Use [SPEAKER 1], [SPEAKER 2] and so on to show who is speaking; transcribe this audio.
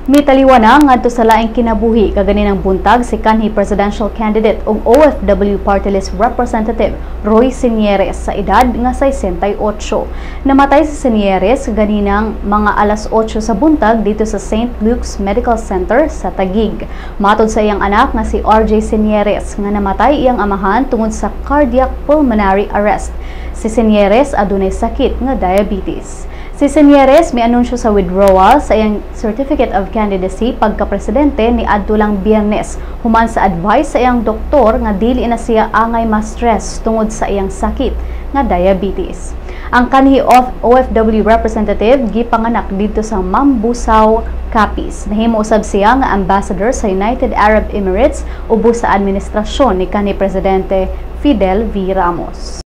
[SPEAKER 1] Mitaliwan na ngadto sa laing kinabuhi kaganinang buntag si kanhi presidential candidate ug OFW Party List Representative Roy Sinieres sa edad nga 68. Namatay si Sinieres ganinang mga alas 8 sa buntag dito sa St. Luke's Medical Center sa Taguig. Matod sa iyang anak nga si RJ Sinieres nga namatay iyang amahan tungod sa cardiac pulmonary arrest. Si Sinieres adunay sakit nga diabetes. Si Sinieres may anunsyo sa withdrawal sa iyang Certificate of Candidacy pagka-presidente ni adto lang Biyernes human sa advice sa iyang doktor nga dili na siya angay ma-stress tungod sa iyang sakit nga diabetes. Ang kanhi OFW representative gipanganak dito sa Mambusaw, Capiz. Nahimo usab siya nga ambassador sa United Arab Emirates ubos sa administrasyon ni kanhi presidente Fidel V. Ramos.